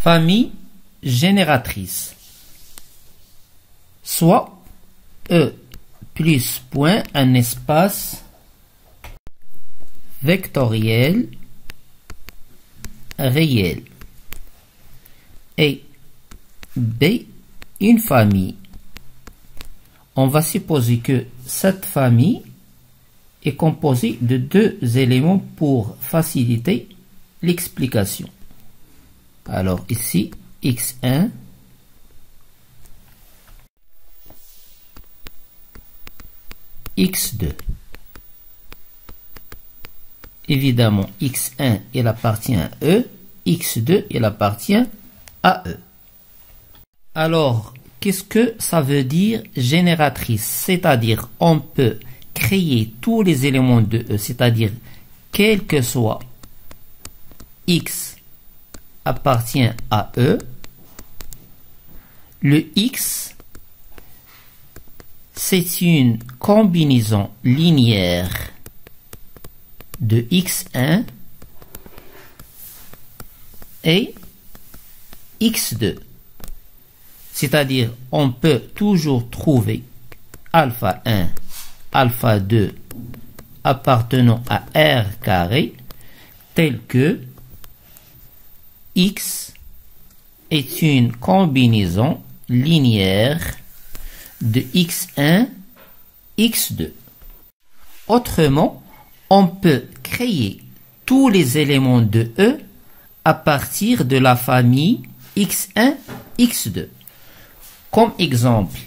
famille génératrice. Soit E plus point un espace vectoriel réel et B une famille. On va supposer que cette famille est composée de deux éléments pour faciliter l'explication. Alors ici, x1 x2. Évidemment, x1 il appartient à E, x2 il appartient à E. Alors, qu'est-ce que ça veut dire génératrice? C'est-à-dire, on peut créer tous les éléments de E, c'est-à-dire, quel que soit x appartient à E, le x, c'est une combinaison linéaire de x1 et x2. C'est-à-dire, on peut toujours trouver alpha 1, alpha 2 appartenant à R carré, tel que x est une combinaison linéaire de x1, x2. Autrement, on peut créer tous les éléments de E à partir de la famille x1, x2. Comme exemple,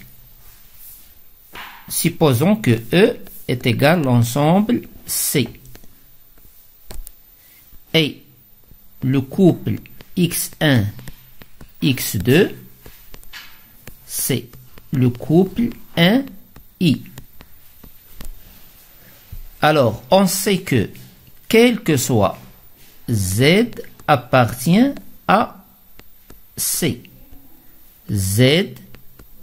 supposons que E est égal à l'ensemble C. Et le couple x1, x2, c'est le couple 1i. Alors, on sait que, quel que soit Z appartient à C. Z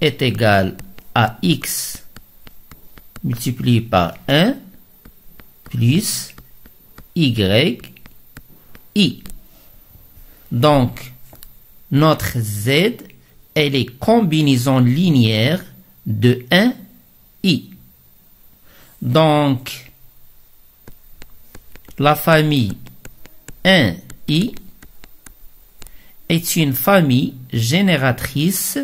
est égal à x multiplié par 1 plus y, i. Donc, notre Z est les combinaisons linéaires de 1, i. Donc, la famille 1i est une famille génératrice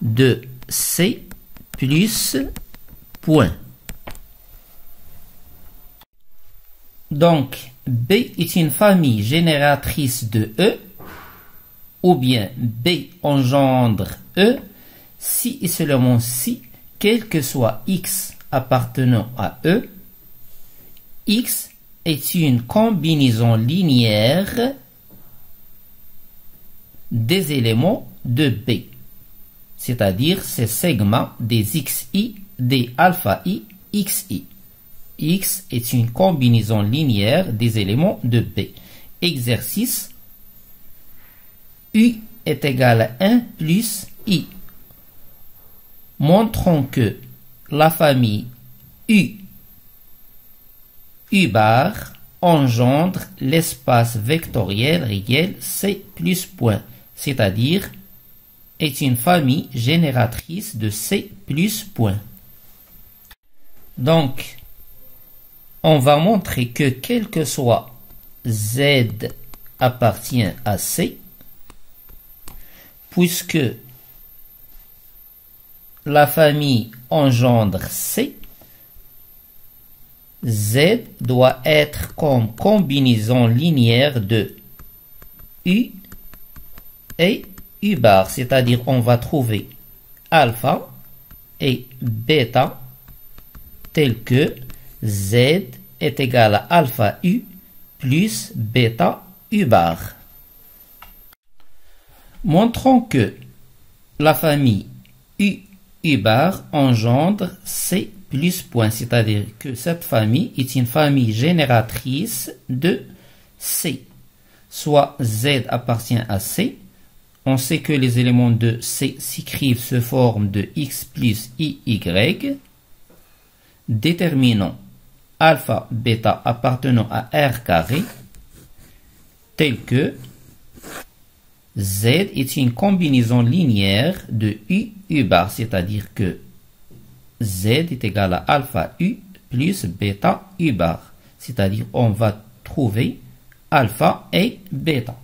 de C plus point. Donc, B est une famille génératrice de E, ou bien B engendre E, si et seulement si, quel que soit X appartenant à E, X est une combinaison linéaire des éléments de B, c'est-à-dire ces segments des xi, des alpha i, xi. X est une combinaison linéaire des éléments de B. Exercice, U est égal à 1 plus I. Montrons que la famille U bar engendre l'espace vectoriel réel C plus point, c'est-à-dire est une famille génératrice de C plus point. Donc, on va montrer que quel que soit Z appartient à C, puisque la famille engendre C, Z doit être comme combinaison linéaire de U et U bar, c'est-à-dire on va trouver alpha et bêta tel que Z est égal à alpha U plus bêta U bar. Montrons que la famille U bar engendre C plus point, c'est-à-dire que cette famille est une famille génératrice de C. Soit Z appartient à C, on sait que les éléments de C s'écrivent sous forme de X plus IY, déterminant alpha, bêta appartenant à R carré, tel que Z est une combinaison linéaire de U, U bar, c'est-à-dire que Z est égal à alpha U plus bêta U bar. C'est-à-dire on va trouver alpha et bêta.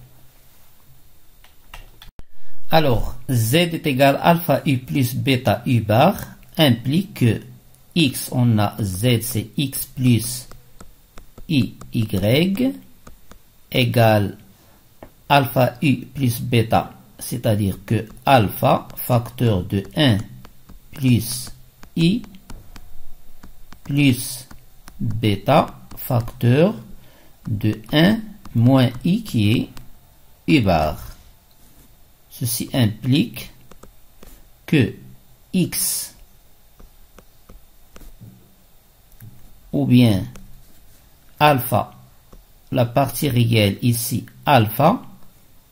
Alors, Z est égal à alpha U plus bêta U bar implique que X, on a Z, c'est X plus I, Y, égale alpha U plus bêta, c'est-à-dire que alpha, facteur de 1 plus I, plus bêta, facteur de 1 moins I qui est U bar. Ceci implique que X ou bien alpha, la partie réelle ici, alpha,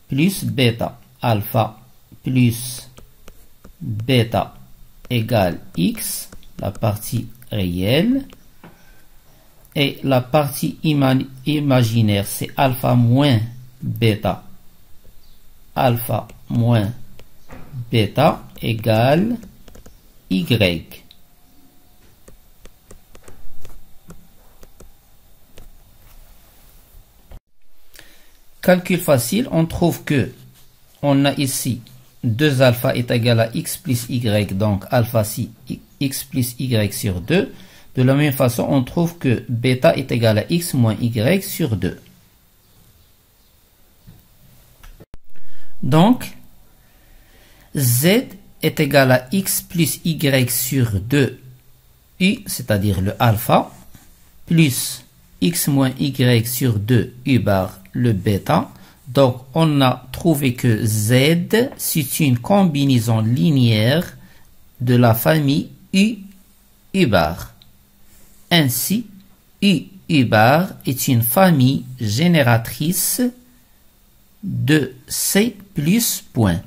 plus bêta, alpha plus bêta égale X, la partie réelle, et la partie imaginaire, c'est alpha moins bêta, alpha moins bêta égale Y. Calcul facile, on trouve que on a ici 2 alpha est égal à x plus y, donc alpha si x plus y sur 2. De la même façon, on trouve que bêta est égal à x moins y sur 2. Donc, z est égal à x plus y sur 2 u, c'est-à-dire le alpha, plus x moins y sur 2 u bar, le bêta. Donc, on a trouvé que z, c'est une combinaison linéaire de la famille u, u bar. Ainsi, u, u bar est une famille génératrice de C plus points.